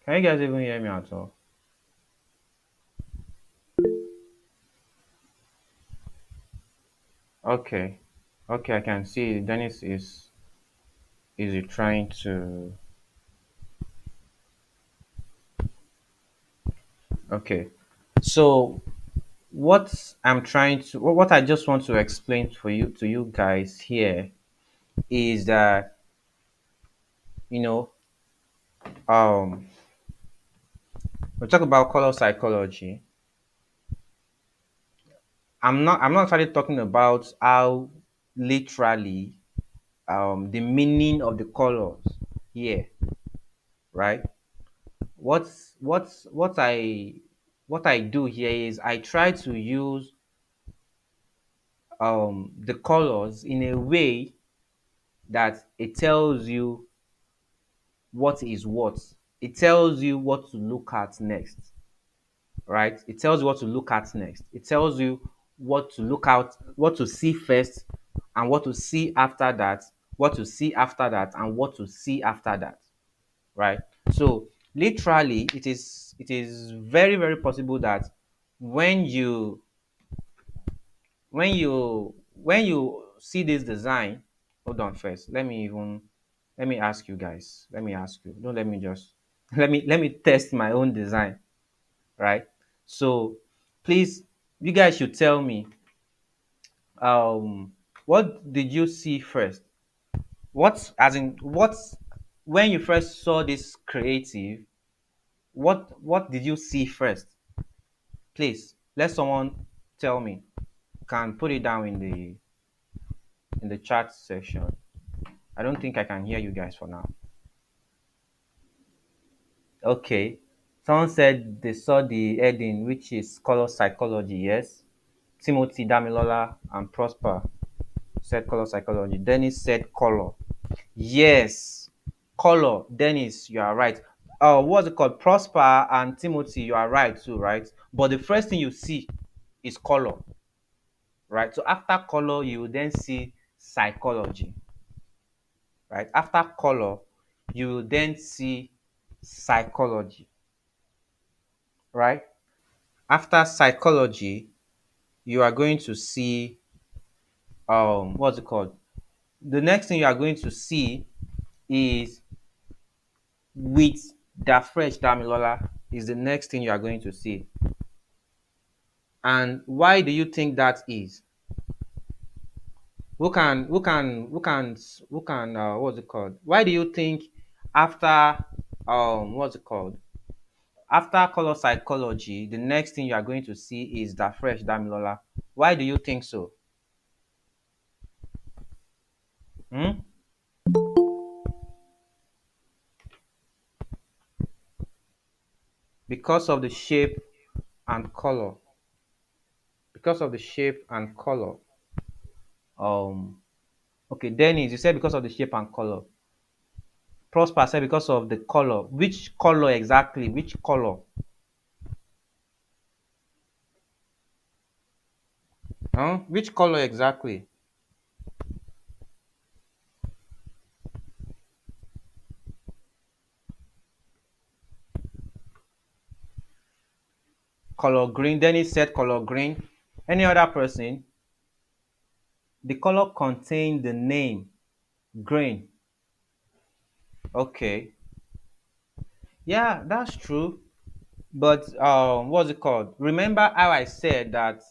Can you guys even hear me at all? Okay. Okay, I can see Dennis is he trying to. Okay. So what I'm trying to what I just want to explain for you to you guys here is that you know um we talk about color psychology. I'm not actually talking about how literally the meaning of the colors here, right? What I do here is I try to use the colors in a way that it tells you what is what. It tells you what to look at next, right? It tells you what to look at next. It tells you what to look out, what to see first, and what to see after that, what to see after that, and what to see after that, right? So literally, it is very very possible that when you when you see this design, hold on first. Let me ask you guys. Let me ask you. Don't let me just let me test my own design, right? So please, you guys should tell me what did you see first? What when you first saw this creative, what did you see first? Please let someone tell me. Can put it down in the chat section. I don't think I can hear you guys for now. Okay. Someone said they saw the heading, which is color psychology. Yes. Timothy Damilola and Prosper said color psychology. Dennis said color. Yes. Color. Dennis, you are right. What's it called? Prosper and Timothy, you are right too, right? But the first thing you see is color, right? So after color, you will then see psychology, right? After color, you will then see psychology, right? After psychology, you are going to see what's it called? The next thing you are going to see is with the fresh Damilola is the next thing you are going to see. And why do you think that is? Who can what's it called? Why do you think after what's it called? After color psychology, the next thing you are going to see is the fresh Damilola. Why do you think so? Hmm? Because of the shape and color. Because of the shape and color. Um okay, Dennis, you said because of the shape and color. Prosper said because of the color. Which color exactly? Which color? Huh? Which color exactly? Color green. Dennis said color green. Any other person? The color contained the name green. Okay. Yeah, that's true. But what's it called? Remember how I said that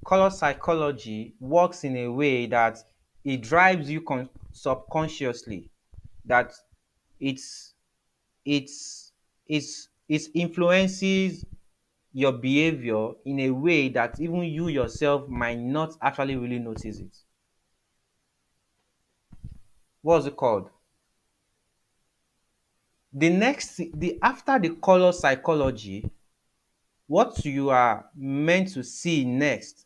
color psychology works in a way that it drives you subconsciously. That it's it influences your behavior in a way that even you yourself might not actually really notice it. What's it called? The after the color psychology, what you are meant to see next,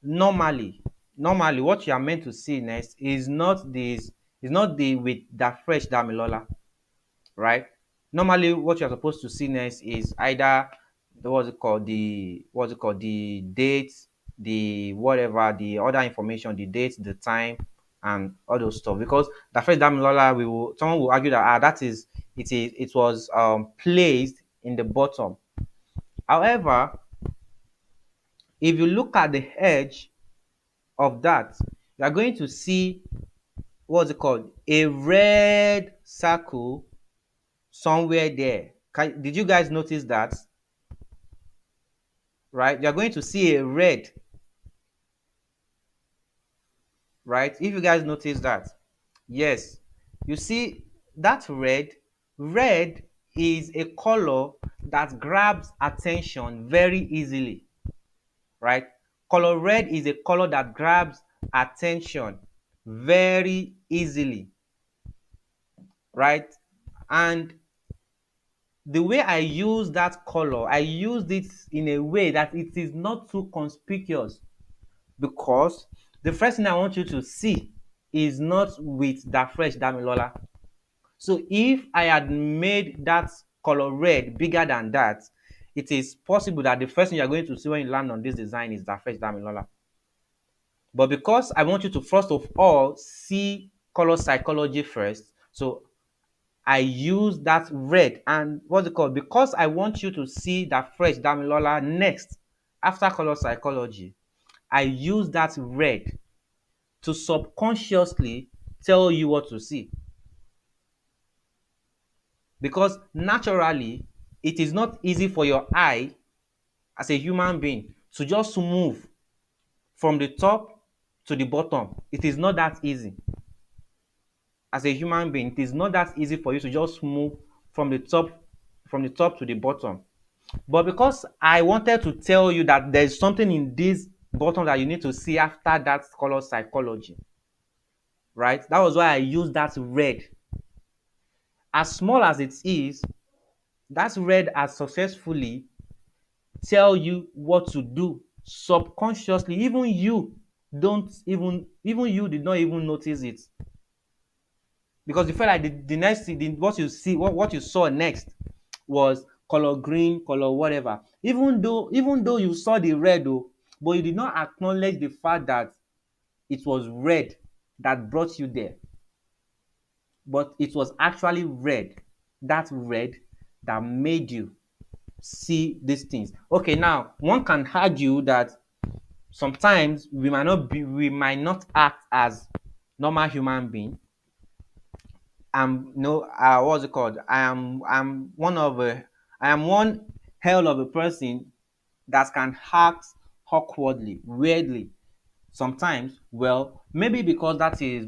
normally normally what you are meant to see next is not the with that fresh Damilola, right? Normally what you are supposed to see next is either the date, the whatever, the other information, the date, the time, and all those stuff. Because the first Damilola, someone will argue that it was placed in the bottom. However, if you look at the edge of that, you are going to see what's it called? A red circle somewhere there. Did you guys notice that? Right? You're going to see a red, right? If you guys notice that, yes, you see that red is a color that grabs attention very easily, right? Color red is a color that grabs attention very easily, right? And the way I use that color, I used it in a way that it is not too conspicuous, because the first thing I want you to see is not with that fresh Damilola. So if I had made that color red bigger than that, it is possible that the first thing you're going to see when you land on this design is that fresh Damilola. But because I want you to first of all see color psychology first, so I use that red, and what's it called? Because I want you to see that fresh Damilola next after color psychology, I use that red to subconsciously tell you what to see. Because naturally, it is not easy for your eye as a human being to just move from the top to the bottom. It is not that easy. As a human being, it is not that easy for you to just move from the top to the bottom. But because I wanted to tell you that there's something in this bottom that you need to see after that color psychology, right? That was why I used that red. As small as it is, that red has successfully tell you what to do subconsciously. Even you did not even notice it, because you felt like the next thing, what you saw next was color green, color whatever. Even though you saw the red though, but you did not acknowledge the fact that it was red that brought you there. But it was actually that red that made you see these things. Okay, now one can argue that sometimes we might not act as normal human being. What's it called? I am one hell of a person that can act awkwardly, weirdly. Sometimes, well, maybe that is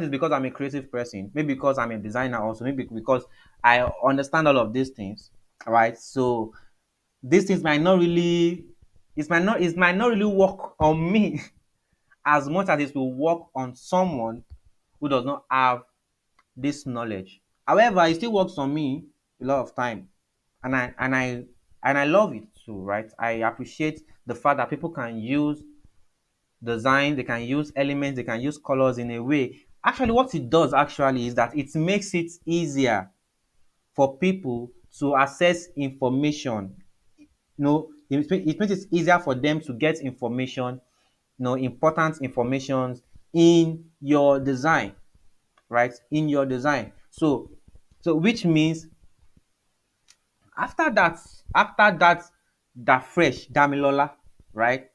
because I'm a creative person, maybe because I'm a designer also, maybe because I understand all of these things, right? So these things might not really work on me as much as it will work on someone who does not have this knowledge. However, it still works on me a lot of time, and I love it too, right? I appreciate the fact that people can use design, they can use elements, they can use colors in a way. Actually, what it does actually is that it makes it easier for people to access information. It makes it easier for them to get information, important information in your design, right? In your design. So which means after that, after that, that fresh Damilola, right?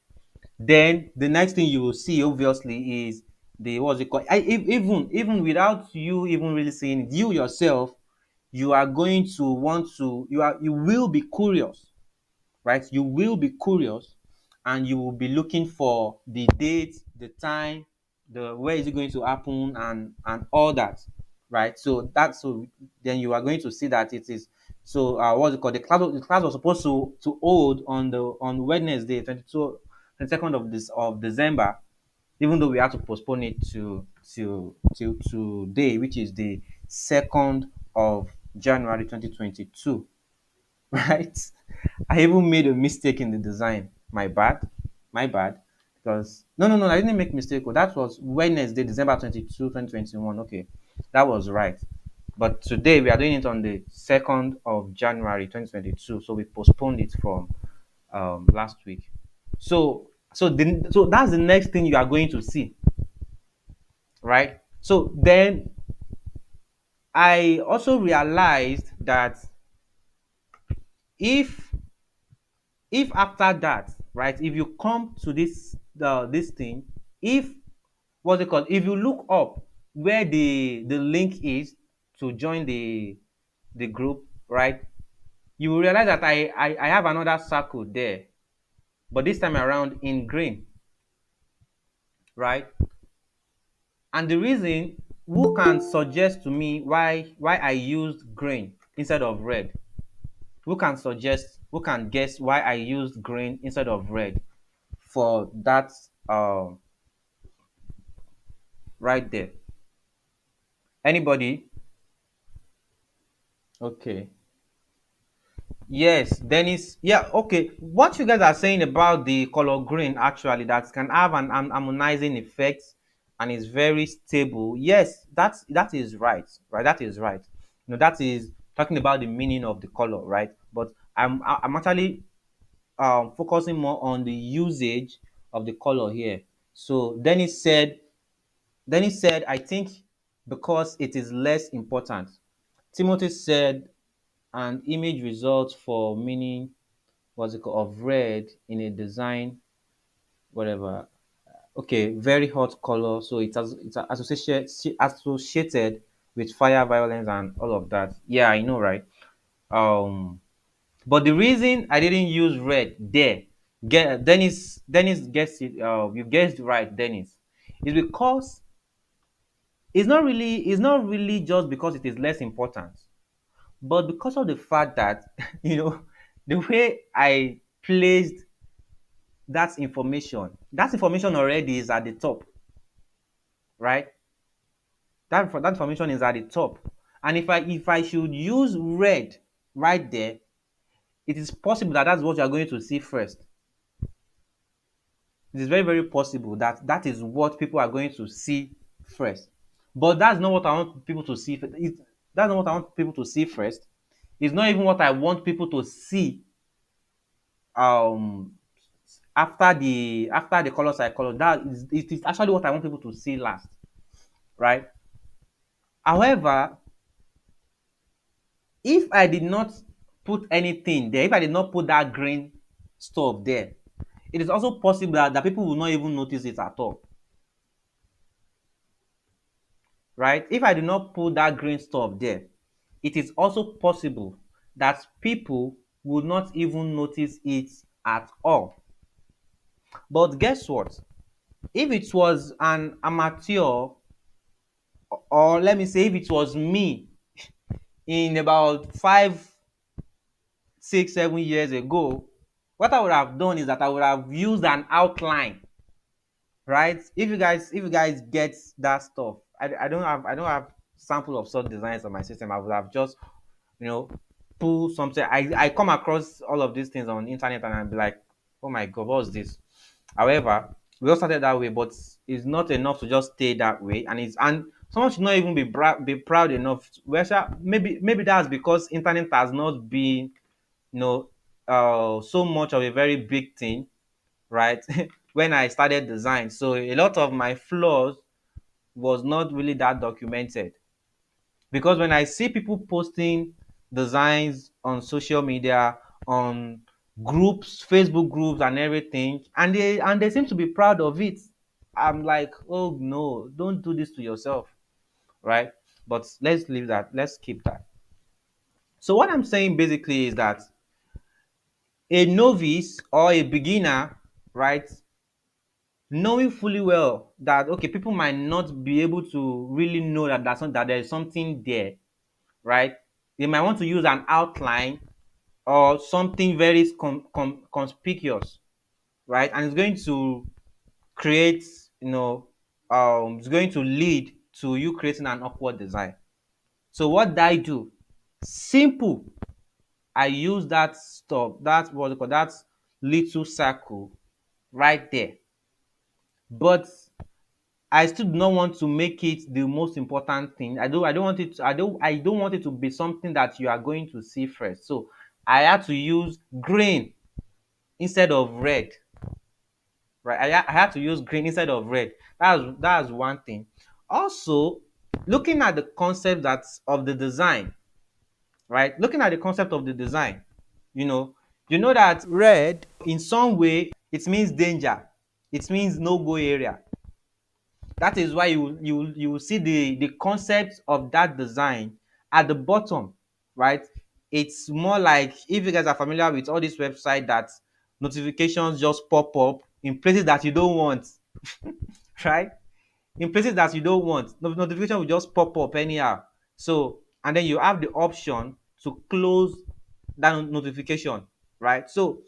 Then the next thing you will see obviously is the what's it called? Even without you even really seeing it, you yourself, you are going to want to you will be curious, right? You will be curious, and you will be looking for the date, the time, the where is it going to happen, and all that, right? So then you are going to see that it is so what's it called? The class was supposed to hold on Wednesday, 22nd of December, even though we had to postpone it to today, which is the 2nd of January 2022. Right? I even made a mistake in the design. My bad. My bad. Because no, I didn't make mistake. Oh, that was Wednesday, December 22, 2021. Okay. That was right. But today we are doing it on the 2nd of January 2022. So we postponed it from last week. So that's the next thing you are going to see. right? So then I also realized that if after that, right, if you come to this thing, if what's it called, if you look up where the link is to join the group, right, you will realize that I have another circle there, but this time around in green, right? And the reason, who can suggest to me why I used green instead of red? Who can guess why I used green instead of red for that right there? Anybody? Okay. Yes, Dennis. Yeah, okay. What you guys are saying about the color green, actually, that can have an harmonizing effect and is very stable. Yes, that is right. Right, that is right. That is talking about the meaning of the color, right? But I'm actually focusing more on the usage of the color here. So Dennis said, I think because it is less important. Timothy said an image results for meaning, what's it called, of red in a design, whatever. Okay, very hot color, so it's associated with fire, violence, and all of that. Yeah, I know, right? Um, but the reason I didn't use red there, Dennis gets it. You guessed right, Dennis, is because it's not really just because it is less important, but because of the fact that the way I placed that information already is at the top, right? That information is at the top, and if I should use red right there, it is possible that that's what you are going to see first. It is very, very possible that that is what people are going to see first. But that's not what I want people to see. That's not what I want people to see first. It's not even what I want people to see um after the color psychology. It is actually what I want people to see last, right? However, if I did not put anything there, if I did not put that green stuff there, it is also possible that people will not even notice it at all, right? If I do not put that green stuff there, it is also possible that people will not even notice it at all. But guess what? If it was an amateur, or let me say, if it was me in about 5, 6, 7 years ago, what I would have done is that I would have used an outline, right? If you guys get that stuff, I don't have sample of such designs on my system. I would have just you know pull something. I come across all of these things on the internet and I'd be like, oh my god, what's this? However, we all started that way, but it's not enough to just stay that way, and someone should not even be proud enough. Maybe that's because internet has not been you know so much of a very big thing, right? When I started design, so a lot of my flaws was not really that documented, because when I see people posting designs on social media, on groups, Facebook groups and everything, and they seem to be proud of it, I'm like, oh no, don't do this to yourself, right? But let's leave that, let's keep that. So what I'm saying basically is that a novice or a beginner, right, knowing fully well that okay, people might not be able to really know that there is something there, right? They might want to use an outline or something very conspicuous, right? And it's going to create, it's going to lead to you creating an awkward design. So what did I do? Simple. I use that stuff, that what they call that little circle right there. But I still do not want to make it the most important thing. I don't want it to be something that you are going to see first. So I had to use green instead of red. Right? I had to use green instead of red. That's one thing. also, looking at the concept that's of the design, right? Looking at the concept of the design, you know, you know that red in some way it means danger, it means no go area. That is why you will see the concept of that design at the bottom, right? It's more like, if you guys are familiar with all these websites that notifications just pop up in places that you don't want, right? In places that you don't want, notification will just pop up anyhow. So, and then you have the option to close that notification, right? So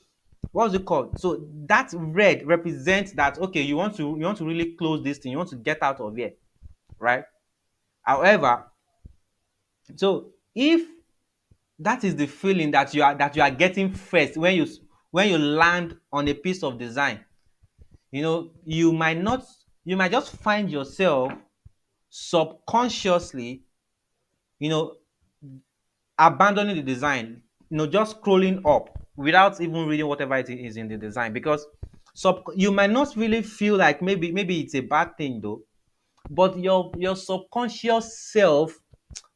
what's it called? So that red represents that, okay, you want to really close this thing, you want to get out of here, right? However, so if that is the feeling that you are getting first when you land on a piece of design, you might just find yourself subconsciously, you know abandoning the design, just scrolling up without even reading whatever it is in the design, because you might not really feel like maybe it's a bad thing though, but your subconscious self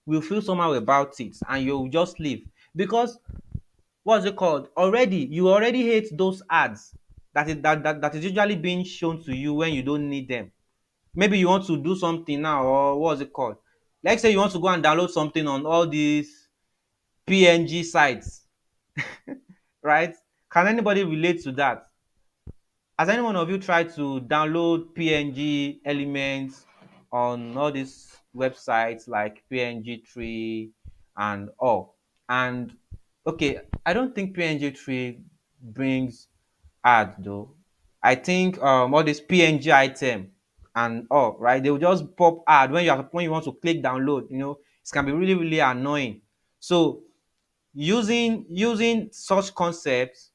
will feel somehow about it and you'll just leave, because what's it called, you already hate those ads that is usually being shown to you when you don't need them. Maybe you want to do something now, or what's it called, let's say you want to go and download something on all these PNG sites, right? Can anybody relate to that? Has any one of you tried to download PNG elements on all these websites like PNG3 and all? And okay, I don't think PNG3 brings ad though. I think all this PNG item and all, right? They will just pop ad when you want to click download. It can be really really annoying. So using such concepts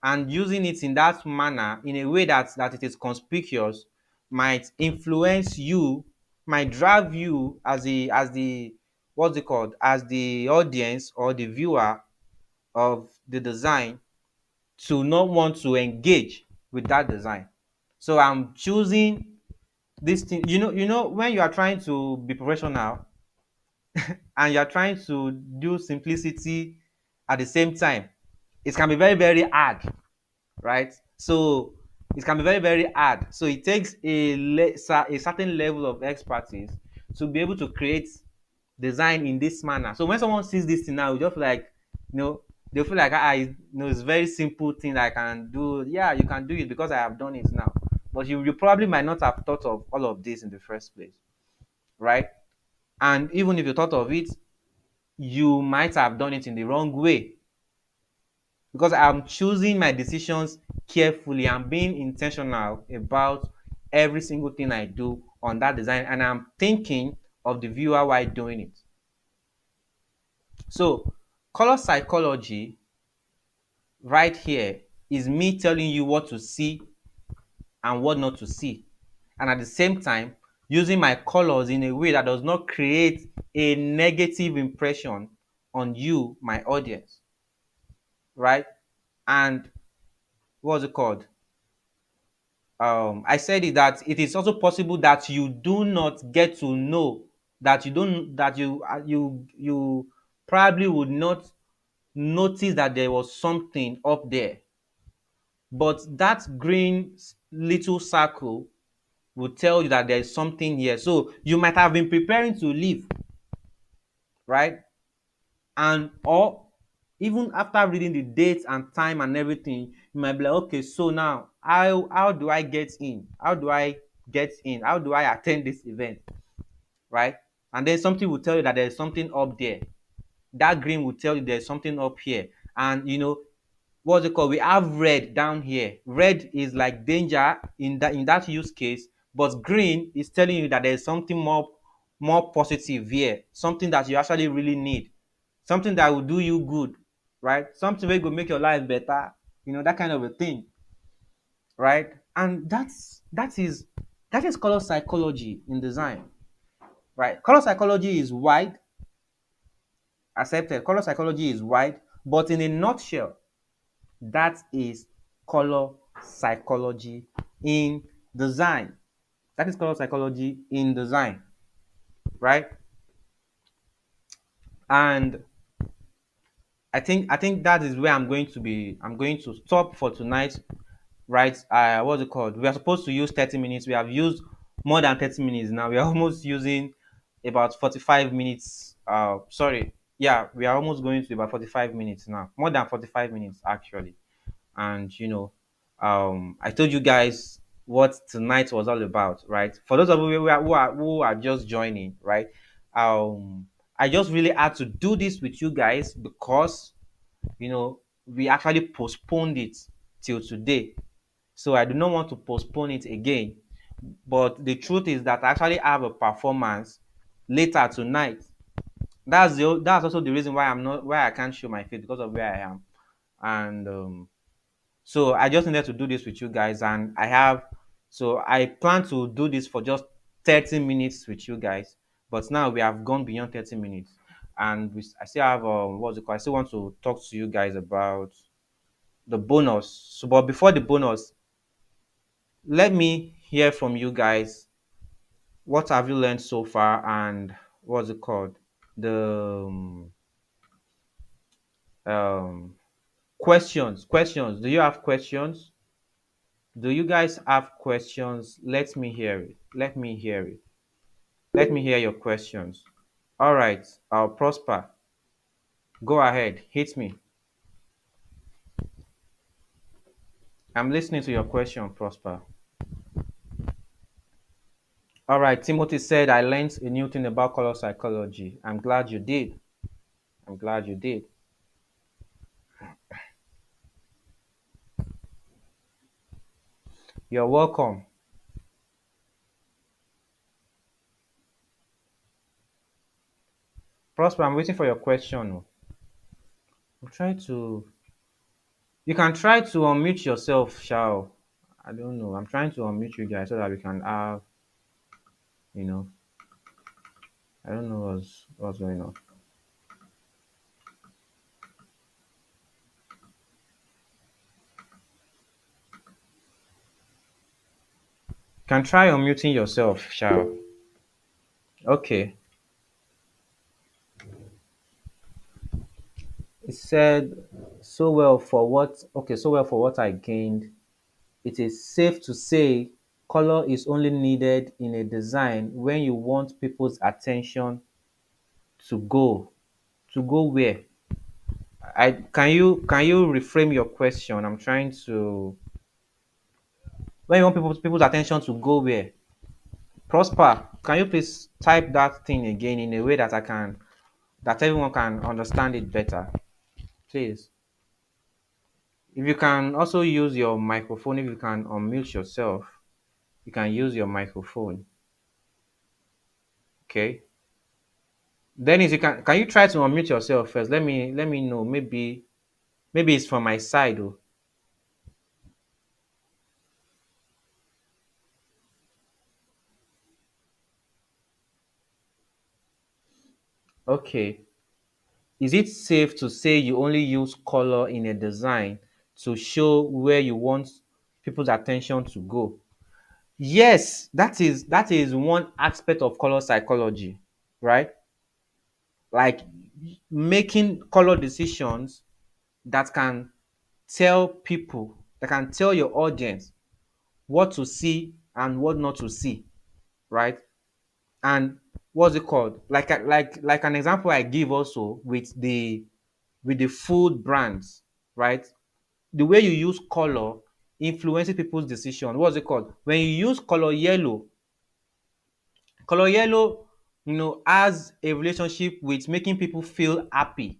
and using it in that manner, in a way that it is conspicuous, might influence you, might drive you as the what's it called, as the audience or the viewer of the design, to not want to engage with that design. So I'm choosing this thing. When you are trying to be professional and you're trying to do simplicity at the same time, it can be very very hard, right? So it can be very very hard, so it takes a certain level of expertise to be able to create design in this manner. So when someone sees this thing now, just like, they'll feel like, it's very simple thing I can do. Yeah, you can do it because I have done it now, but you probably might not have thought of all of this in the first place, right? And even if you thought of it, you might have done it in the wrong way, because I'm choosing my decisions carefully. I'm being intentional about every single thing I do on that design, and I'm thinking of the viewer while doing it. So color psychology right here is me telling you what to see and what not to see, and at the same time using my colors in a way that does not create a negative impression on you, my audience, right? And what's it called, I said it, that it is also possible that you do not get to know, that you don't that you probably would not notice that there was something up there, but that green little circle will tell you that there is something here. So you might have been preparing to leave, right? And or even after reading the date and time and everything, you might be like, okay, so now how do I get in? How do I get in? How do I attend this event? Right? And then something will tell you that there's something up there. That green will tell you there's something up here. And what's it called? We have red down here. Red is like danger in that use case, but green is telling you that there's something more positive here, something that you actually really need, something that will do you good, right? Something wey go make your life better, that kind of a thing, right? And that is color psychology in design, right? Color psychology is wide, accepted. Color psychology is wide, but in a nutshell, that is color psychology in design. That is color psychology in design. right? And I think that is where I'm going to stop for tonight, right? What's it called? We are supposed to use 30 minutes. We have used more than 30 minutes now. We are almost using about 45 minutes. Sorry. Yeah, we are almost going to about 45 minutes now. More than 45 minutes actually. And I told you guys what tonight was all about, right? For those of you who are just joining, right? I just really had to do this with you guys because we actually postponed it till today. So I do not want to postpone it again. But the truth is that I actually have a performance later tonight. That's also the reason why I can't show my face because of where I am. And so I just needed to do this with you guys, and I plan to do this for just 30 minutes with you guys. But now we have gone beyond 30 minutes, and I still have what's it called? I still want to talk to you guys about the bonus. So, but before the bonus, let me hear from you guys. What have you learned so far, and what's it called? The um, questions. Questions. Do you have questions? Do you guys have questions? Let me hear it. Let me hear it. Let me hear your questions. All right. I'll Prosper. Go ahead. Hit me. I'm listening to your question, Prosper. All right. Timothy said, I learned a new thing about color psychology. I'm glad you did. I'm glad you did. You're welcome. Prosper, I'm waiting for your question. I'm trying to. You can try to unmute yourself, Shao. I don't know. I'm trying to unmute you guys so that we can have, you know, I don't know what's going on. Can try unmuting yourself, Shao. Okay. It said, so well for what I gained. It is safe to say color is only needed in a design when you want people's attention to go. To go where? Can you reframe your question? I'm trying to when you want people's attention to go where? Prosper, can you please type that thing again in a way that everyone can understand it better? Please. If you can also use your microphone, if you can unmute yourself, you can use your microphone. Okay. Dennis, can you try to unmute yourself first? Let me know. Maybe it's from my side. Oh. Okay. Is it safe to say you only use color in a design to show where you want people's attention to go? Yes, that is one aspect of color psychology, right? Like making color decisions that can that can tell your audience what to see and what not to see, right? And what's it called? Like an example I give also with the food brands, right? The way you use color influences people's decision. What's it called? When you use color yellow, has a relationship with making people feel happy.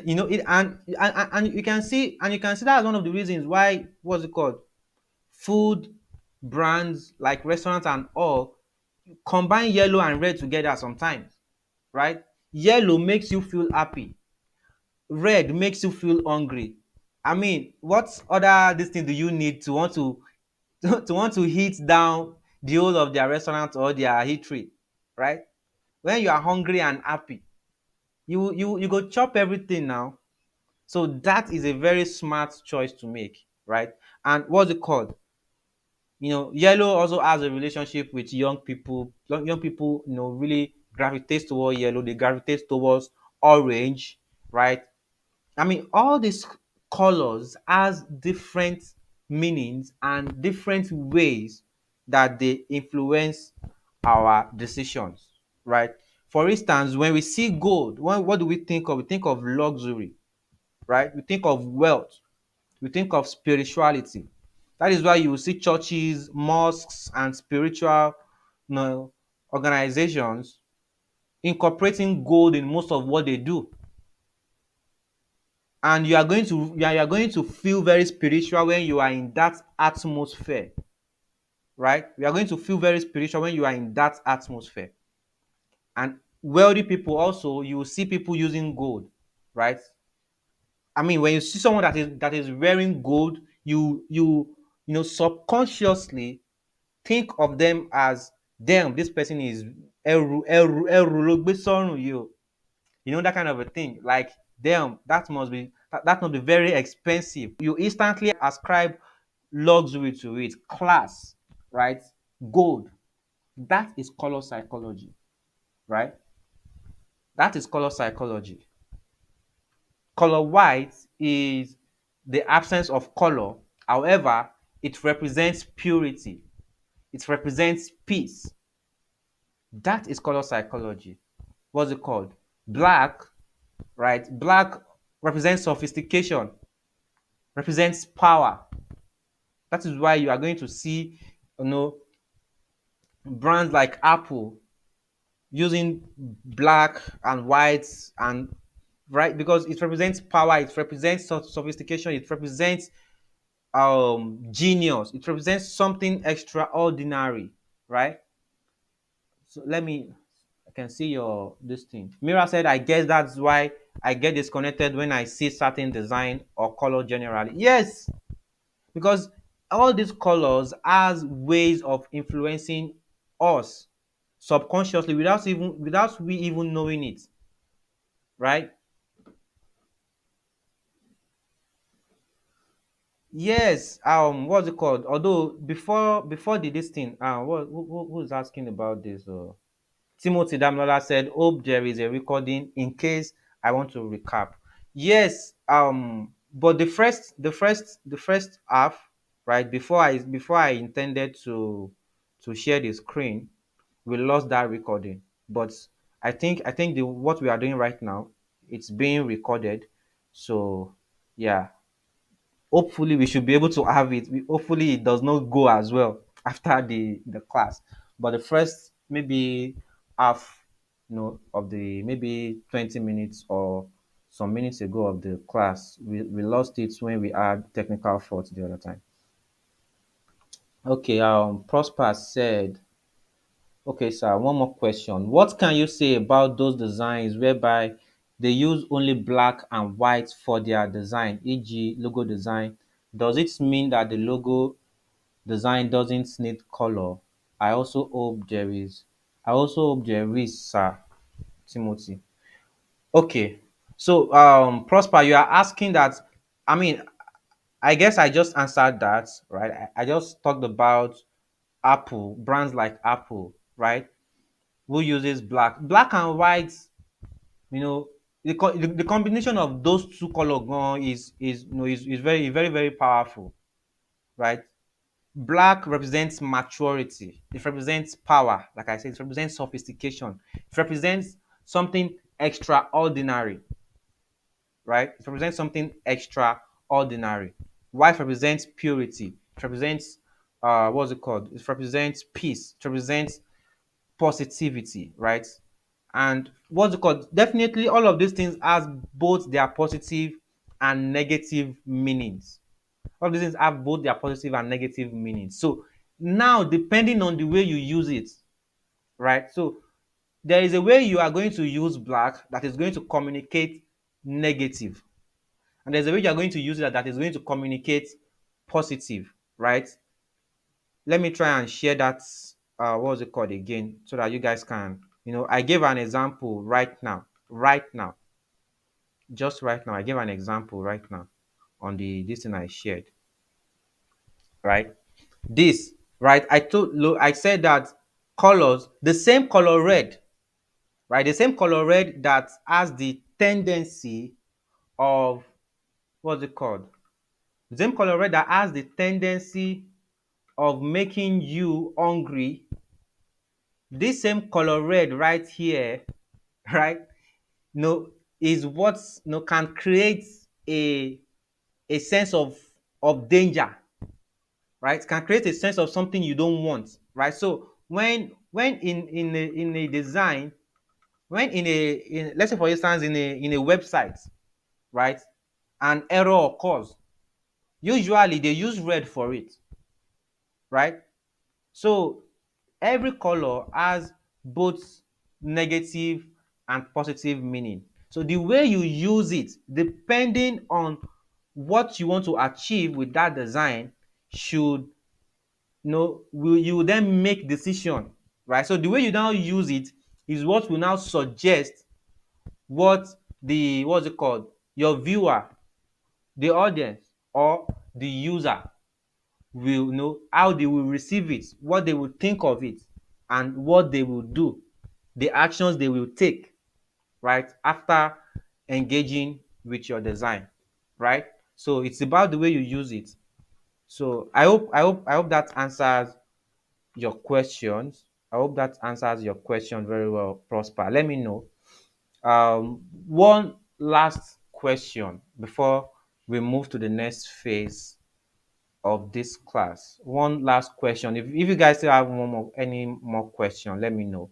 It and you can see that's one of the reasons why what's it called food brands like restaurants and all combine yellow and red together sometimes, right? Yellow makes you feel happy, red makes you feel hungry. I mean, what other this thing do you need to want to to want to hit down the whole of their restaurant or their eatery, right? When you are hungry and happy, you go chop everything now. So that is a very smart choice to make, right? And what's it called? Yellow also has a relationship with young people. Young people, really gravitate towards yellow. They gravitate towards orange, right? I mean, all these colors has different meanings and different ways that they influence our decisions, right? For instance, when we see gold, what do we think of? We think of luxury, right? We think of wealth. We think of spirituality. That is why you will see churches, mosques, and spiritual, organizations incorporating gold in most of what they do. And you are going to feel very spiritual when you are in that atmosphere, right? You are going to feel very spiritual when you are in that atmosphere. And wealthy people also, you will see people using gold, right? I mean, when you see someone that is wearing gold, subconsciously think of them as, damn, this person is ẹrù ló gbé sọ́rùn yìí o. That kind of a thing. Like, damn, that must be very expensive. You instantly ascribe luxury to it, class, right? Gold. That is color psychology, right? That is color psychology. Color white is the absence of color. However, it represents purity. It represents peace. That is color psychology. What's it called? Black, right? Black represents sophistication, represents power. That is why you are going to see, you know, brands like Apple using black and white, and right, because it represents power, it represents sophistication, it represents genius, it represents something extraordinary, right? So I can see your this thing. Mira said, I guess that's why I get disconnected when I see certain design or color generally. Yes, because all these colors has ways of influencing us subconsciously without we even knowing it, right? Yes. What's it called? Although before this thing, who's asking about this? Timothy Damlola said, hope there is a recording in case I want to recap. Yes, but the first half, right, before I intended to share the screen, we lost that recording. But I think the what we are doing right now, it's being recorded. So yeah, hopefully we should be able to have it. Hopefully it does not go as well after the class. But the first maybe half, of the maybe 20 minutes or some minutes ago of the class, we lost it when we had technical fault the other time. Okay, Prosper said, okay, sir, one more question. What can you say about those designs whereby they use only black and white for their design, e.g., logo design? Does it mean that the logo design doesn't need color? I also hope there is. I also hope there is, sir. Timothy. Okay. So, Prosper, you are asking that. I mean, I guess I just answered that, right? I just talked about Apple, brands like Apple, right? Who uses black and white, you know the combination of those two color gan is very very very powerful, right? Black represents maturity, it represents power, like I said, it represents sophistication, it represents something extraordinary, right? It represents something extraordinary. White represents purity, it represents what's it called, it represents peace, it represents positivity, right? And what's it called? Definitely, all of these things has both their positive and negative meanings. All of these things have both their positive and negative meanings. So now, depending on the way you use it, right? So there is a way you are going to use black that is going to communicate negative, and there's a way you are going to use it that is going to communicate positive, right? Let me try and share that. What was it called again, so that you guys can, I gave an example right now, just right now. I gave an example right now on the this thing I shared, right? This. right? I said that colors, the same color red, right? The same color red that has the tendency of, what's it called? The same color red that has the tendency of making you hungry. This same color red right here, right? No, is what no can create a sense of danger, right? Can create a sense of something you don't want, right? So when in a design, when let's say for instance in a website, right, an error occurs, usually they use red for it, right? So every color has both negative and positive meaning. So the way you use it, depending on what you want to achieve with that design, should will you then make decision, right? So the way you now use it is what will now suggest what the what's it called your viewer, the audience, or the user will know how they will receive it, what they will think of it, and what they will do, the actions they will take, right, after engaging with your design, right? So it's about the way you use it. So I hope that answers your questions. I hope that answers your question very well, Prosper. Let me know. One last question before we move to the next phase of this class. One last question. If you guys still have any more question, let me know.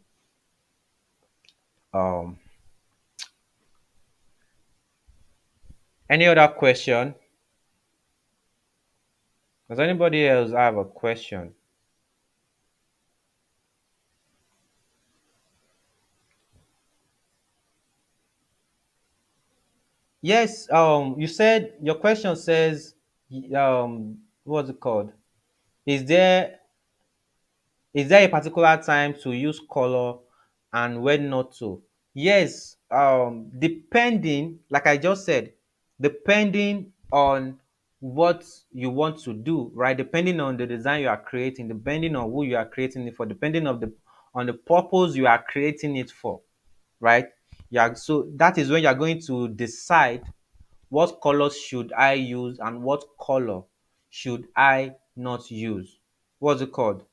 Um, any other question? Does anybody else have a question? Yes. You said your question says, what's it called? Is there Is there a particular time to use color and when not to? Yes, depending, like I just said, depending on what you want to do, right? Depending on the design you are creating, depending on who you are creating it for, depending on the purpose you are creating it for, right? Yeah, so that is when you are going to decide what colors should I use and what color should I not use. What's it called?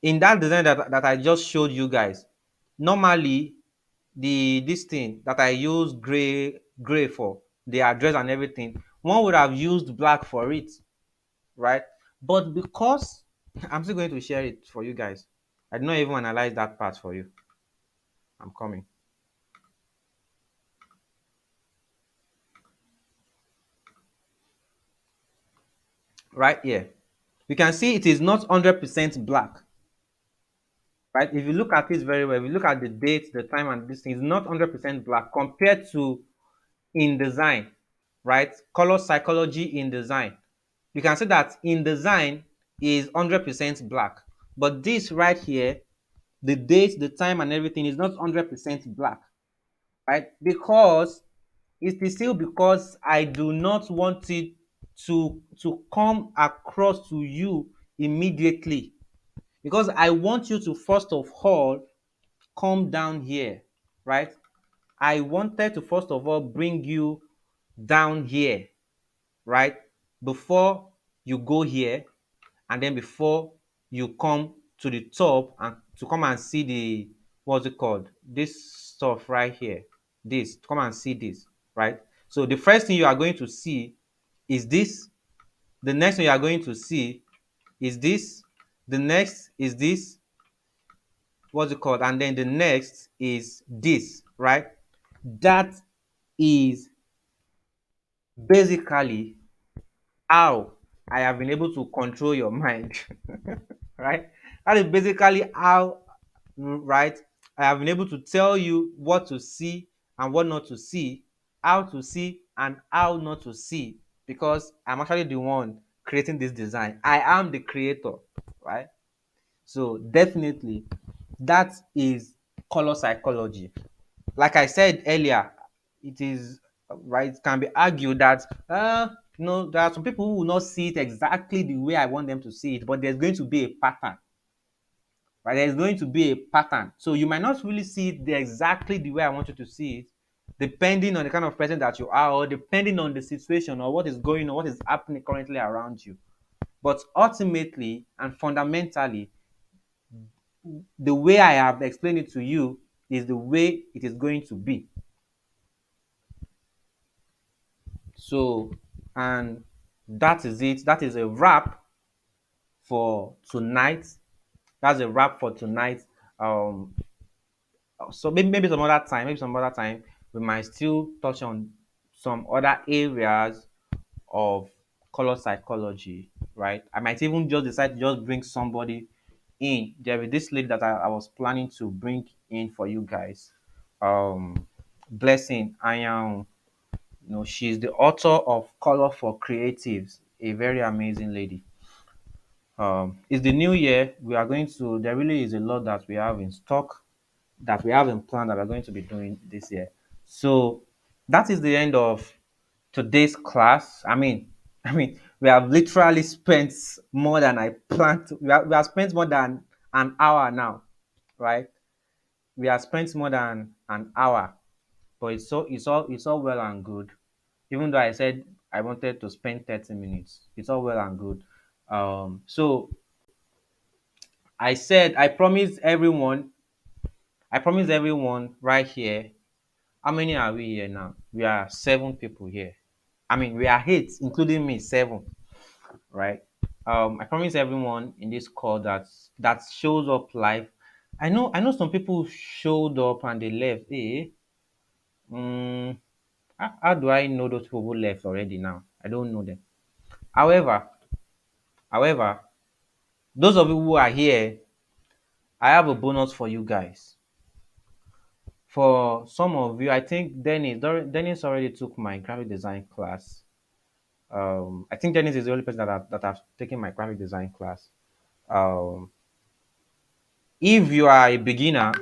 In that design that I just showed you guys, normally this thing that I use gray for the address and everything, one would have used black for it, right? But because I'm still going to share it for you guys, I did not even analyze that part for you. I'm coming right here. You can see it is not 100% black, right? If you look at it very well, if you look at the date, the time, and this thing, it's not 100% black compared to in design, right? Color psychology in design. You can see that in design is 100% black, but this right here, the date, the time, and everything is not 100% black, right? Because it is still because I do not want it to come across to you immediately, because I want you to first of all come down here, right? I wanted to first of all bring you down here, right? Before you go here, and then before you come to the top and to come and see the, what's it called? This stuff right here. This, come and see this, right? So the first thing you are going to see is this. The next thing you are going to see is this. The next is this, what's it called? And then the next is this, right? That is basically how I have been able to control your mind, right? That is basically how, right, I have been able to tell you what to see and what not to see, how to see and how not to see, because I'm actually the one creating this design. I am the creator, right? So definitely that is color psychology. Like I said earlier, it is right, it can be argued that There are some people who will not see it exactly the way I want them to see it, but there's going to be a pattern, right? There's going to be a pattern. So you might not really see it exactly the way I want you to see it, depending on the kind of person that you are, or depending on the situation or what is going on, what is happening currently around you. But ultimately and fundamentally, the way I have explained it to you is the way it is going to be. So, and that is it. That is a wrap for tonight. That's a wrap for tonight. Um, so maybe some other time, we might still touch on some other areas of color psychology, right? I might even just decide to just bring somebody in. There is this lady that I was planning to bring in for you guys. Blessing. She's the author of Color for Creatives, a very amazing lady. It's the new year. There really is a lot that we have in stock, that we have in plan that we're going to be doing this year. So that is the end of today's class. We have literally spent more than I planned. We have spent more than an hour now, right? We have spent more than an hour, but it's all well and good. Even though I said I wanted to spend 30 minutes, it's all well and good. So I promised everyone right here. How many are we here now? We are 7 people here. We are eight, including me, seven, right? I promise everyone in this call that shows up live. I know some people showed up and they left. Mm, how do I know those people who left already now? I don't know them. However, however, those of you who are here, I have a bonus for you guys. For some of you, I think Dennis already took my graphic design class. I think Dennis is the only person that have taken my graphic design class. Um, if you are a beginner,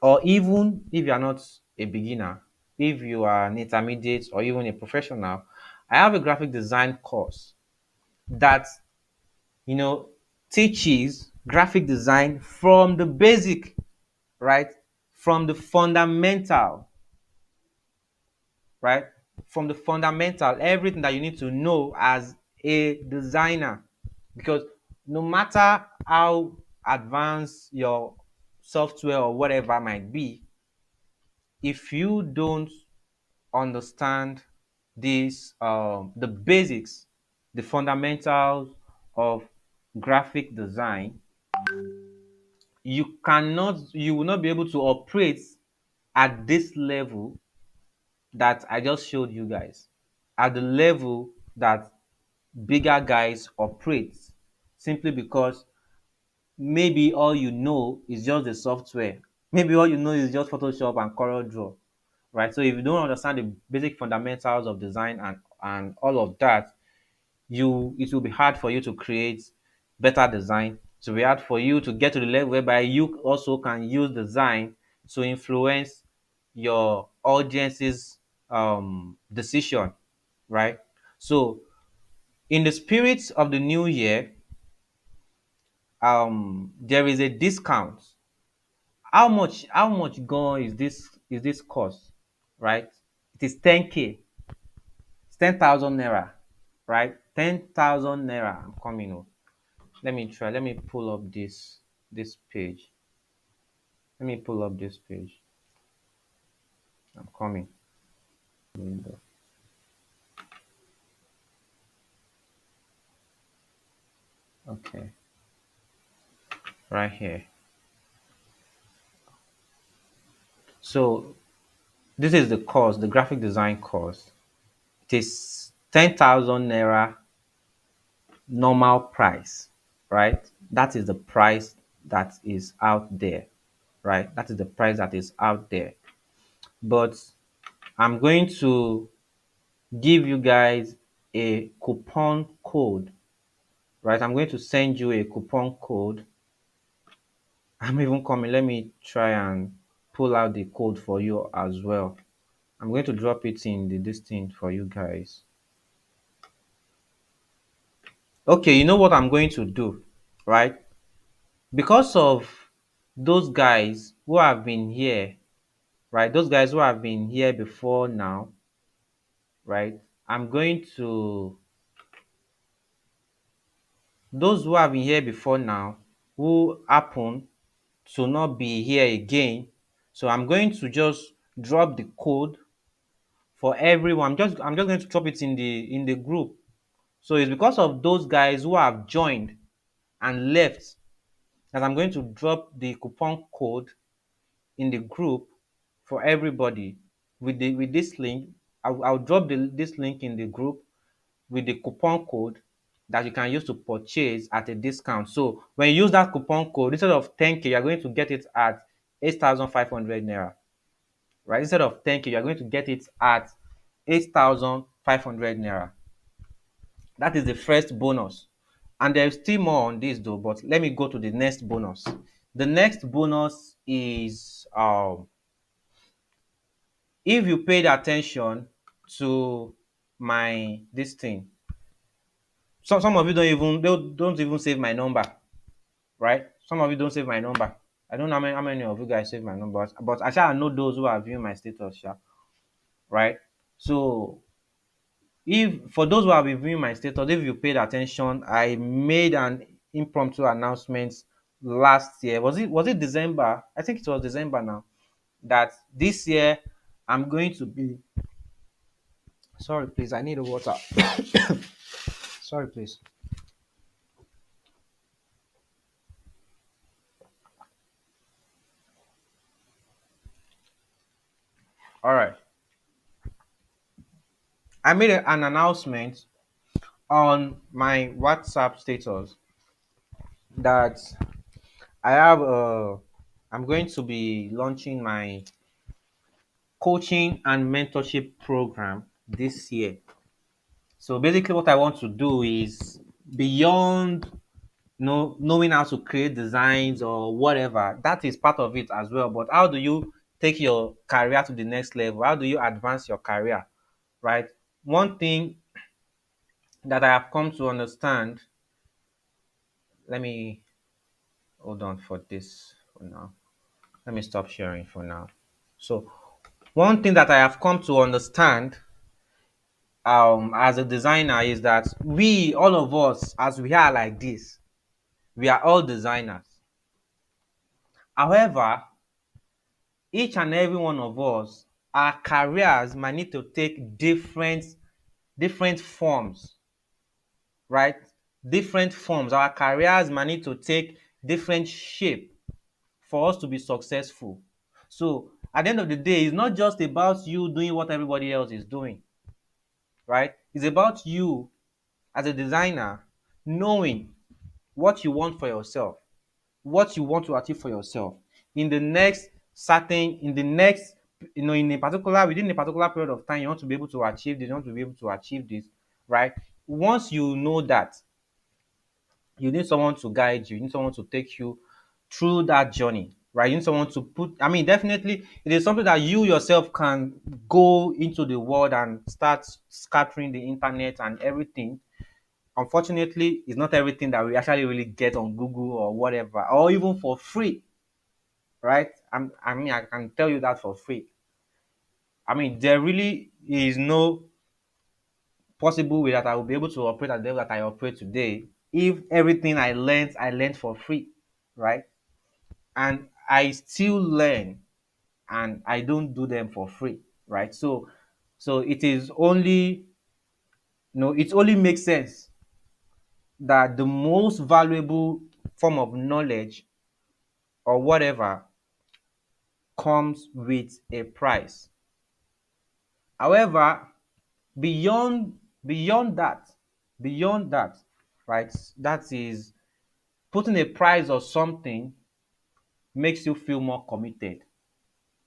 or even if you are not a beginner, if you are an intermediate or even a professional, I have a graphic design course that you know teaches graphic design from the basic, right? From the fundamental, right? From the fundamental, everything that you need to know as a designer. Because no matter how advanced your software or whatever might be, if you don't understand the basics, the fundamentals of graphic design, you will not be able to operate at this level that I just showed you guys, at the level that bigger guys operate, simply because maybe all you know is just the software. Maybe all you know is just Photoshop and CorelDRAW, right? So if you don't understand the basic fundamentals of design and all of that, it will be hard for you to create better design. It will be hard for you to get to the level whereby you also can use design to influence your audience's decision, right? So in the spirit of the new year, there is a discount. How much gone is this cost, right? It is 10K. It's 10,000 naira, right? 10,000 naira. I'm coming. Oh. Let me pull up this page. Let me pull up this page. I'm coming. Window. Okay. Right here. So this is the course, the graphic design course. It is 10,000 naira normal price, right? That is the price that is out there, right? That is the price that is out there. But I'm going to give you guys a coupon code, right? I'm going to send you a coupon code. I'm even coming. Let me try and pull out the code for you as well. I'm going to drop it in this thing for you guys. Okay, you know what I'm going to do, right? Because of those guys who have been here, right? Those guys who have been here before now, right? I'm going to those who have been here before now who happen to not be here again. So I'm going to just drop the code for everyone. I'm just going to drop it in the group. So it's because of those guys who have joined and left that I'm going to drop the coupon code in the group for everybody with this link. I'll drop this link in the group with the coupon code that you can use to purchase at a discount. So when you use that coupon code, instead of 10k, you're going to get it at 8,500 naira. Right? Instead of 10k, you're going to get it at 8,500 naira. That is the first bonus. And there's still more on this though, but let me go to the next bonus. The next bonus is if you paid attention to my this thing. Some of you don't even save my number, right? Some of you don't save my number. I don't know how many of you guys save my number, but I shall know those who are viewing my status, sha, right? So if for those who have been viewing my status, if you paid attention, I made an impromptu announcement last year. Was it December? I think it was December now. That this year I'm going to be sorry, please. I need a water. Sorry, please. All right. I made an announcement on my WhatsApp status that I have I'm going to be launching my coaching and mentorship program this year. So basically what I want to do is beyond knowing how to create designs or whatever, that is part of it as well. But how do you take your career to the next level? How do you advance your career? Right? One thing that I have come to understand, let me hold on for this for now. Let me stop sharing for now. So one thing that I have come to understand as a designer is that we all of us as we are like this, we are all designers. However, each and every one of us, our careers might need to take different forms, right? Different forms. Our careers might need to take different shape for us to be successful. So at the end of the day, it's not just about you doing what everybody else is doing, right? It's about you as a designer knowing what you want for yourself, what you want to achieve for yourself in the next in the next, in a particular, within a particular period of time, you want to be able to achieve this, you want to be able to achieve this, right? Once you know that, you need someone to guide you, you need someone to take you through that journey, right? You need someone to I mean, definitely it is something that you yourself can go into the world and start scattering the internet and everything. Unfortunately, it's not everything that we actually really get on Google or whatever, or even for free, right? I mean, I can tell you that for free. I mean, there really is no possible way that I will be able to operate at the level that I operate today if everything I learned for free, right? And I still learn and I don't do them for free, right? So it is only, it only makes sense that the most valuable form of knowledge or whatever comes with a price. However, beyond that, beyond that, right? That is putting a price or something makes you feel more committed,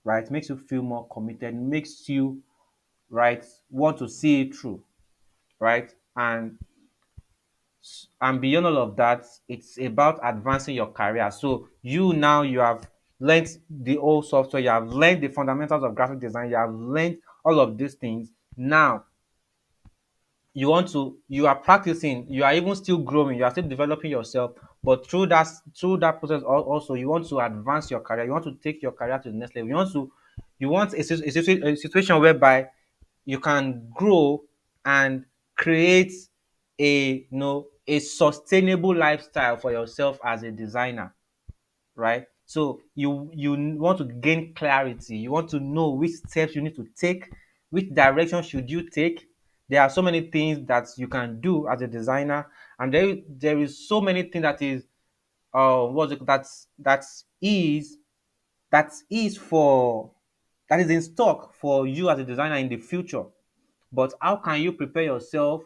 right? Makes you feel more committed, makes you, right, want to see it through, right? And beyond all of that, it's about advancing your career. So you have learned the old software, you have learned the fundamentals of graphic design, you have learned all of these things. Now you are practicing, you are even still growing, you are still developing yourself, but through that process also you want to advance your career, you want to take your career to the next level, you want a situation whereby you can grow and create a sustainable lifestyle for yourself as a designer, right? So you want to gain clarity. You want to know which steps you need to take, which direction should you take. There are so many things that you can do as a designer, and there is so many things that is what's it is that is for that is in stock for you as a designer in the future. But how can you prepare yourself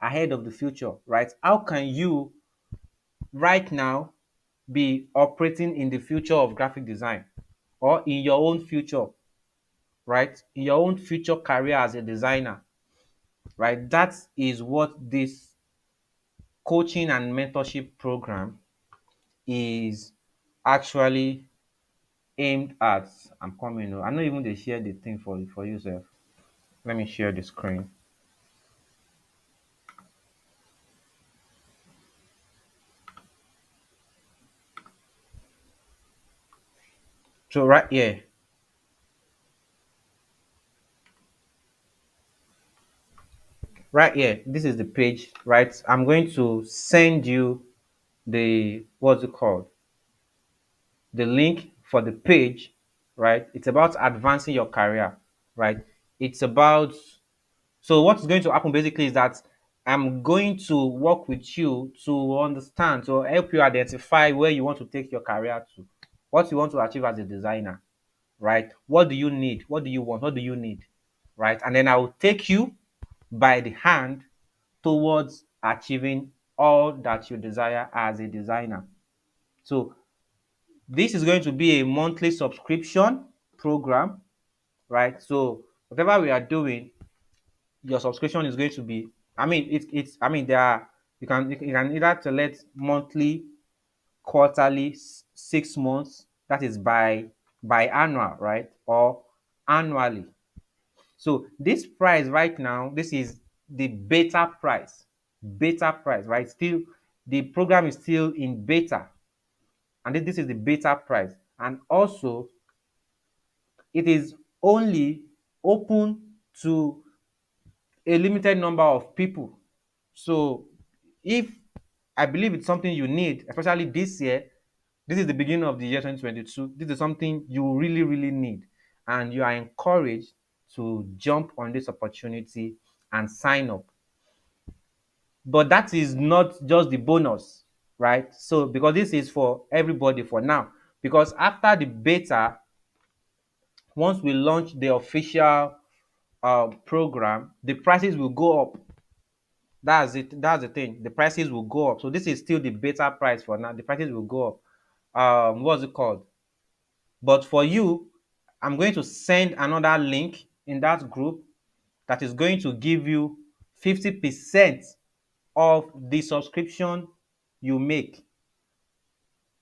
ahead of the future, right? How can you right now be operating in the future of graphic design or in your own future, right? In your own future career as a designer, right? That is what this coaching and mentorship program is actually aimed at. I'm coming. Oh, I'm not even they share the thing for yourself. Let me share the screen. So right here, this is the page, right? I'm going to send you the what's it called? The link for the page, right? It's about advancing your career, right? It's about so what's going to happen basically is that I'm going to work with you to understand, to help you identify where you want to take your career to, what you want to achieve as a designer, right? What do you need? What do you want? What do you need? Right? And then I will take you by the hand towards achieving all that you desire as a designer. So this is going to be a monthly subscription program, right? So whatever we are doing, your subscription is going to be. I mean, it's. I mean, there are you can either select monthly, quarterly, 6 months. That is by annual, right? Or annually. So this price right now, this is the beta price. Beta price, right? Still, the program is still in beta, and this is the beta price. And also, it is only open to a limited number of people. So if I believe it's something you need, especially this year, this is the beginning of the year 2022. This is something you really, really need. And you are encouraged to jump on this opportunity and sign up. But that is not just the bonus, right? So, because this is for everybody for now. Because after the beta, once we launch the official program, the prices will go up. That's it. That's the thing. The prices will go up. So this is still the beta price for now. The prices will go up. What's it called? But for you, I'm going to send another link in that group that is going to give you 50% of the subscription you make.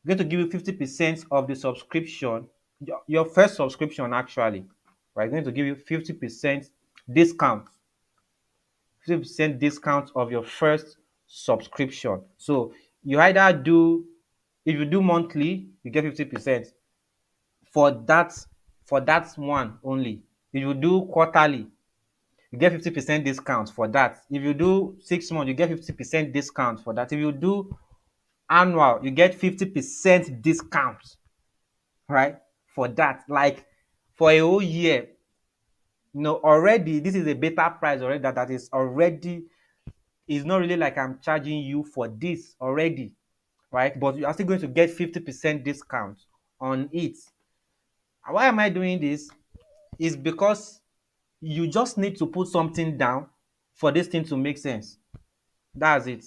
I'm going to give you 50% of the subscription, your first subscription actually. We're going to give you 50% discount, 50% discount of your first subscription. So you either do, if you do monthly, you get 50% for that one only. If you do quarterly, you get 50% discount for that. If you do 6 months, you get 50% discount for that. If you do annual, you get 50% discount, right? For that. Like for a whole year, already this is a better price already that is already it's not really like I'm charging you for this already, right? But you are still going to get 50% discount on it. And why am I doing this? Is because you just need to put something down for this thing to make sense. That's it.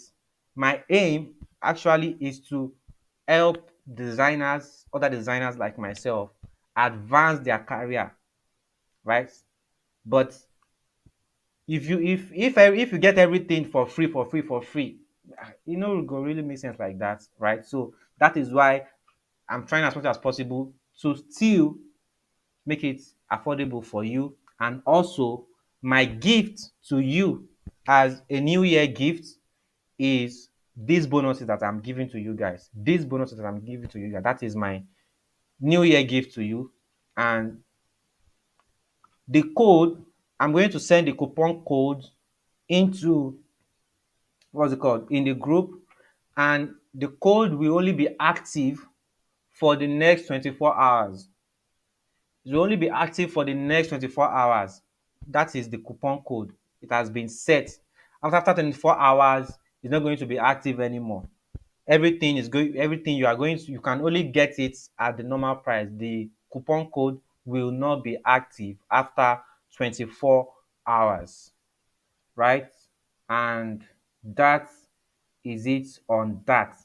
My aim actually is to help designers, other designers like myself, advance their career, right? But if you get everything for free, it go really make sense like that, right? So that is why I'm trying as much as possible to still make it affordable for you, and also my gift to you as a new year gift is these bonuses that I'm giving to you guys. These bonuses that I'm giving to you guys. That is my new year gift to you. And the code, I'm going to send the coupon code into what's it called in the group, and the code will only be active for the next 24 hours. It will only be active for the next 24 hours. That is the coupon code. It has been set. After 24 hours, it's not going to be active anymore. Everything you are going to, you can only get it at the normal price. The coupon code will not be active after 24 hours, right? And that is it on that.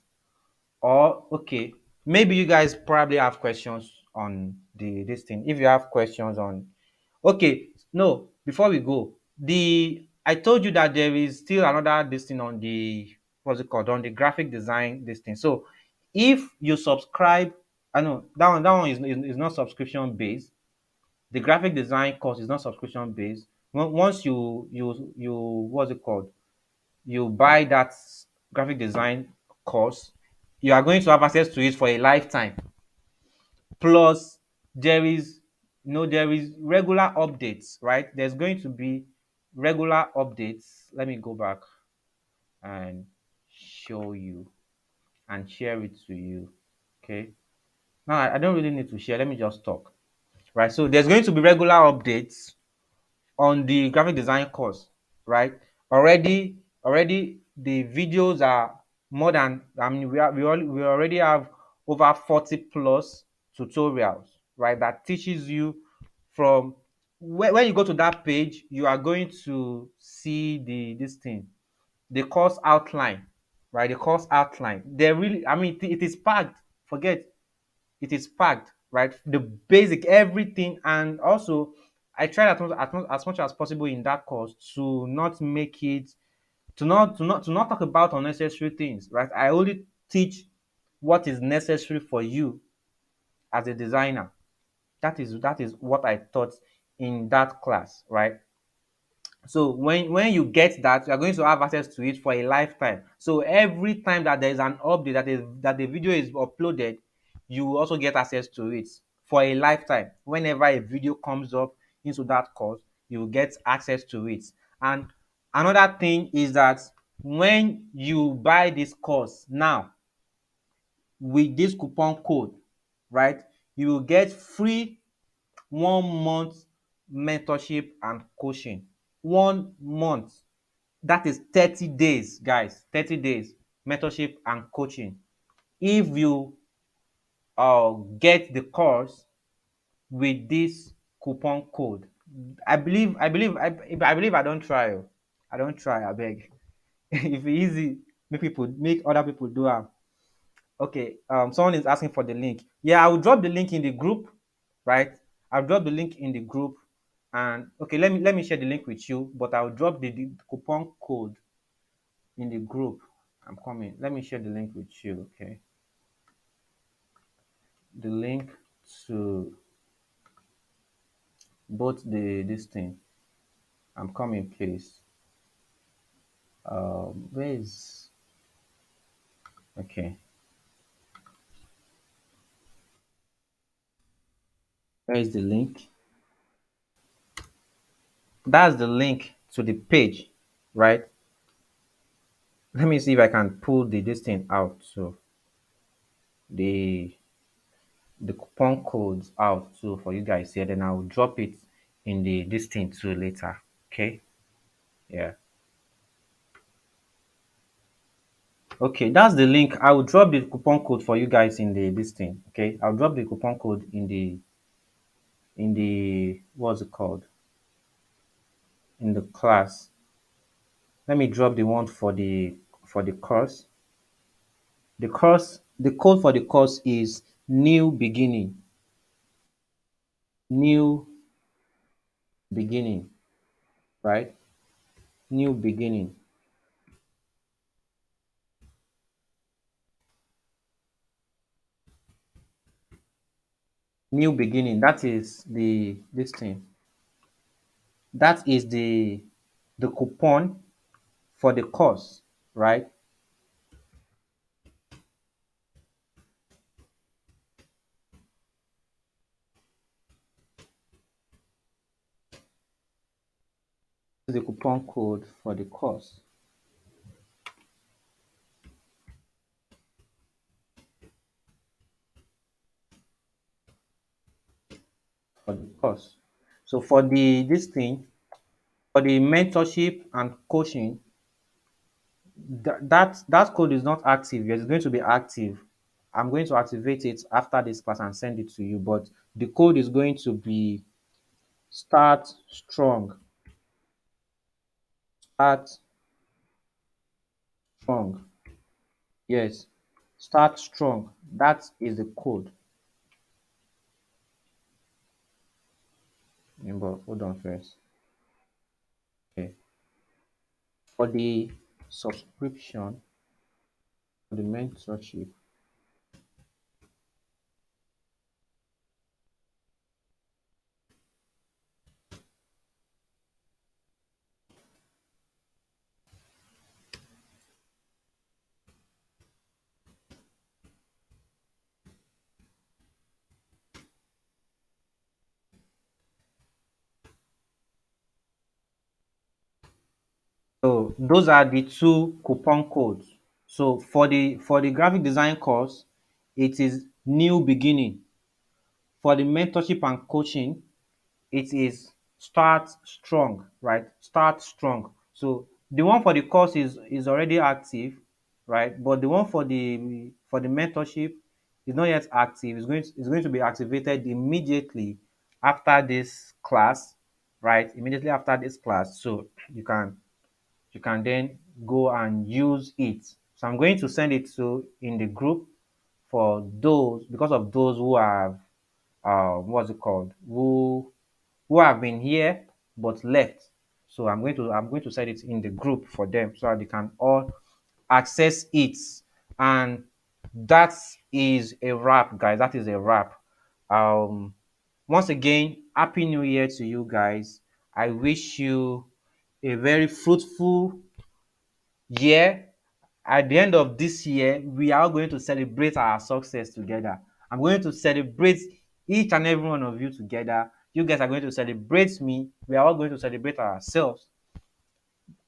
Or okay, maybe you guys probably have questions on the this thing. If you have questions on, okay, no, before we go, the I told you that there is still another this thing on the what's it called on the graphic design this thing. So if you subscribe, I know that one is not subscription based. The graphic design course is not subscription based. Once you what's it called, you buy that graphic design course, you are going to have access to it for a lifetime. Plus, there is there is regular updates, right? There's going to be regular updates. Let me go back and show you and share it to you. Okay. Now I don't really need to share. Let me just talk. Right. So there's going to be regular updates on the graphic design course, right? Already the videos are more than, I mean, we already have over 40 plus tutorials, right? That teaches you from when you go to that page, you are going to see this thing, the course outline, right? The course outline. They really, I mean, it is packed. Forget, it is packed, right? The basic everything. And also I tried as much as possible in that course to not make it, to not talk about unnecessary things, right? I only teach what is necessary for you as a designer. That is what I taught in that class, right? So when you get that, you are going to have access to it for a lifetime. So every time that there is an update, that the video is uploaded, you will also get access to it for a lifetime. Whenever a video comes up into that course, you will get access to it. And another thing is that when you buy this course now with this coupon code, right, you will get free 1 month mentorship and coaching. 1 month. That is 30 days, guys. 30 days mentorship and coaching. If you get the course with this coupon code, I don't try. Oh. I don't try, I beg. If it's easy, make other people do am. Okay, someone is asking for the link. Yeah, I will drop the link in the group, right? I'll drop the link in the group, and okay, let me share the link with you, but I'll drop the coupon code in the group. I'm coming. Let me share the link with you, okay? The link to both the this thing. I'm coming, please. Where is okay? Where is the link? That's the link to the page, right? Let me see if I can pull this thing out. So the coupon codes out too for you guys here. Then I'll drop it in the this thing too later. Okay. Yeah. Okay, that's the link. I will drop the coupon code for you guys in the this thing. Okay. I'll drop the coupon code in the what's it called? In the class. Let me drop the one for the course. The code for the course is new beginning. New beginning, right? New beginning. New beginning. That is the this thing. That is the coupon. for the course, right? The coupon code for the course. For the course. So for the this thing, for the mentorship and coaching, that code is not active yet. It's going to be active. I'm going to activate it after this class and send it to you. But the code is going to be start strong. Start strong. Yes. Start strong. That is the code. Remember, hold on first. Okay. For the subscription, for the mentorship. So those are the two coupon codes. So for the graphic design course, it is new beginning. For the mentorship and coaching, it is start strong, right? Start strong. So the one for the course is already active, right? But the one for the mentorship is not yet active. It's going to be activated immediately after this class, right? Immediately after this class. So you can then go and use it. So I'm going to send it to in the group for those because of those who have what's it called who have been here but left. So I'm going to set it in the group for them so that they can all access it. And that is a wrap, guys. That is a wrap. Um, Once again, happy New Year to you guys. I wish you a very fruitful year. At the end of this year, we are going to celebrate our success together. I'm going to celebrate each and every one of you together. You guys are going to celebrate me. We are all going to celebrate ourselves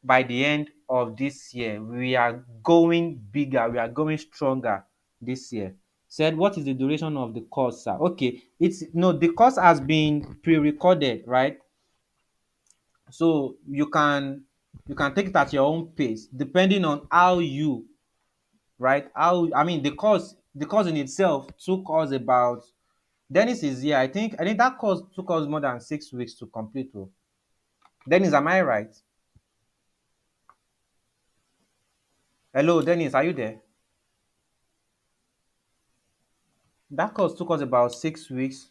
by the end of this year. We are going bigger. We are going stronger this year. Said, what is the duration of the course, sir? Okay, it's no, the course has been pre-recorded, right? So you can take it at your own pace, depending on how you right? How I mean the course in itself took us about Dennis is here. I think that course took us more than 6 weeks to complete. Oh. Dennis, am I right? Hello, Dennis, are you there? That course took us about 6 weeks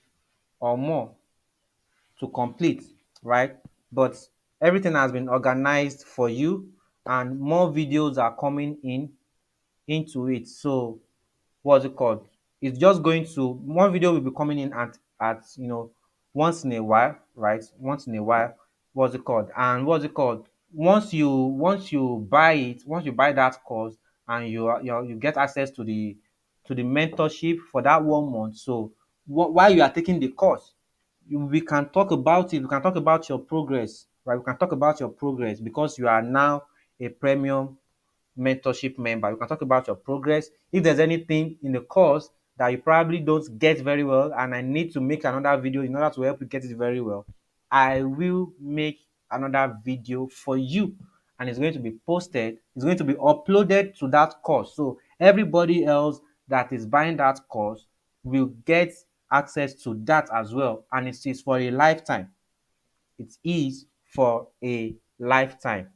or more to complete, right? But everything has been organized for you, and more videos are coming into it. So what's it called? It's just going to one video will be coming in at once in a while, right? Once in a while, what's it called? And what's it called? Once you buy that course and you get access to the mentorship for that 1 month. So while you are taking the course, we can talk about it. We can talk about your progress, right? We can talk about your progress because you are now a premium mentorship member. You can talk about your progress. If there's anything in the course that you probably don't get very well, and I need to make another video in order to help you get it very well, I will make another video for you, and it's going to be posted. It's going to be uploaded to that course. So everybody else that is buying that course will get access to that as well, and it is for a lifetime. It is for a lifetime,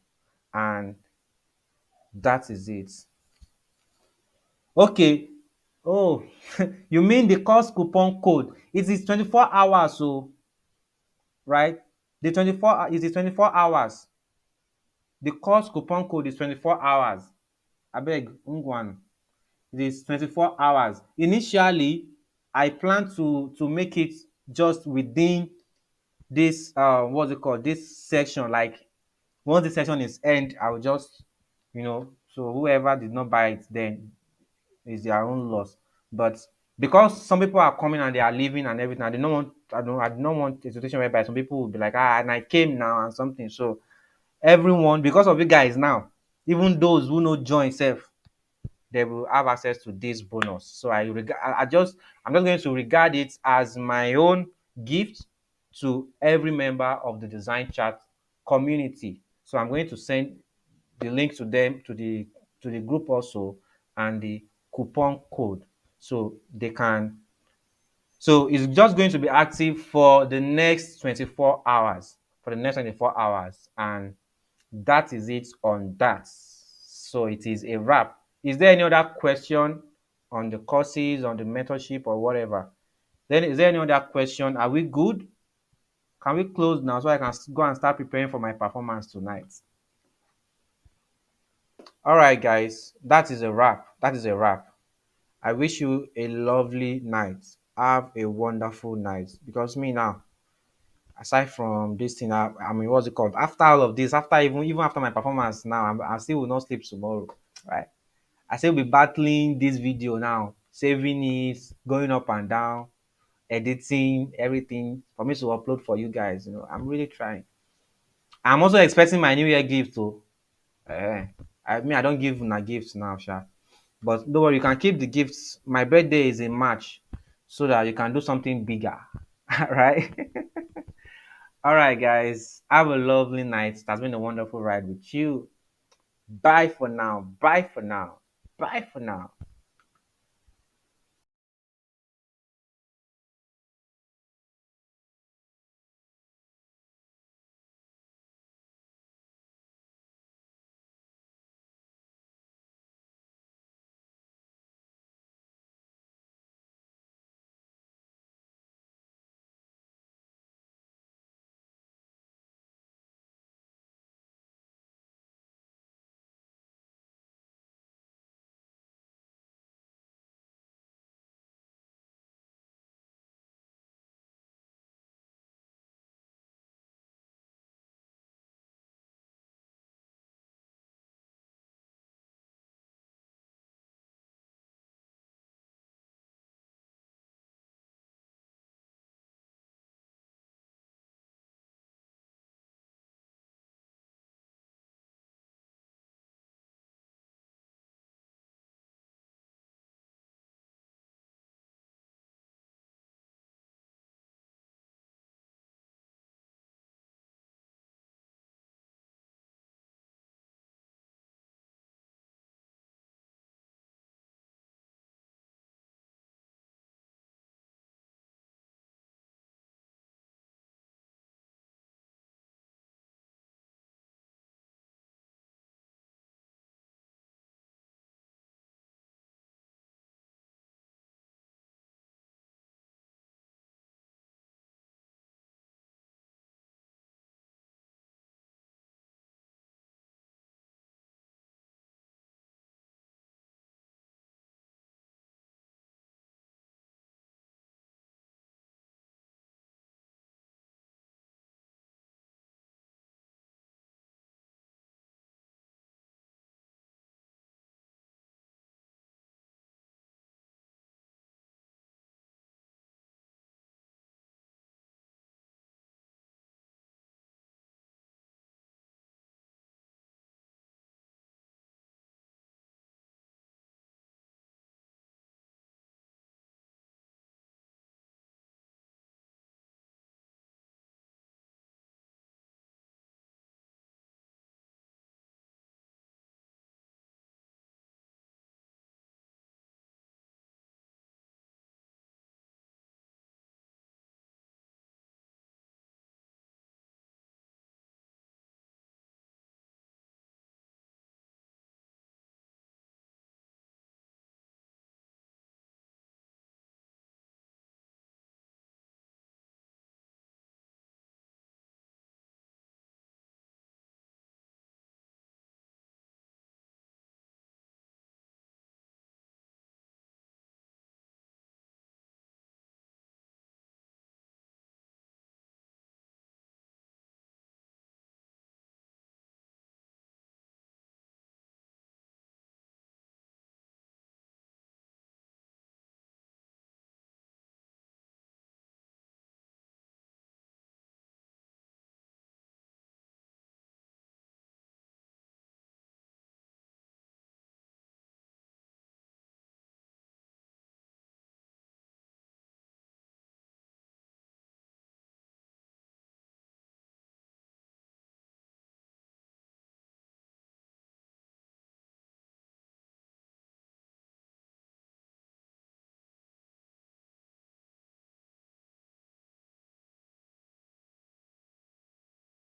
and that is it. Okay. Oh, you mean the course coupon code? It is 24 hours, so right? The 24 it is 24 hours. The course coupon code is 24 hours. Abeg, Ngwan. It is 24 hours. Initially, I plan to make it just within this what's it called? This section. Like once the session is end, I'll just you know. So whoever did not buy it then is their own loss. But because some people are coming and they are leaving and everything, I do not want a situation whereby some people will be like, ah, and I came now and something. So everyone, because of you guys now, even those who no join self, they will have access to this bonus. So I'm just going to regard it as my own gift to every member of the design chat community. So I'm going to send the link to them to the group also, and the coupon code, so they can, so it's just going to be active for the next 24 hours, and that is it on that. So it is a wrap. Is there any other question on the courses, on the mentorship, or whatever? Then is there any other question? Are we good? Can we close now so I can go and start preparing for my performance tonight? All right, guys, that is a wrap. That is a wrap. I wish you a lovely night. Have a wonderful night. Because me now, aside from this thing, I mean, what's it called? After all of this, after even after my performance now, I still will not sleep tomorrow, right? I still be battling this video now, saving it, going up and down, editing everything for me to upload for you guys. You know, I'm really trying. I'm also expecting my New Year gift too. Eh, I mean, I don't give una gifts now, sha. But don't worry, you can keep the gifts. My birthday is in March, so that you can do something bigger. All right. All right, guys. Have a lovely night. It has been a wonderful ride with you. Bye for now. Bye for now. Bye for now.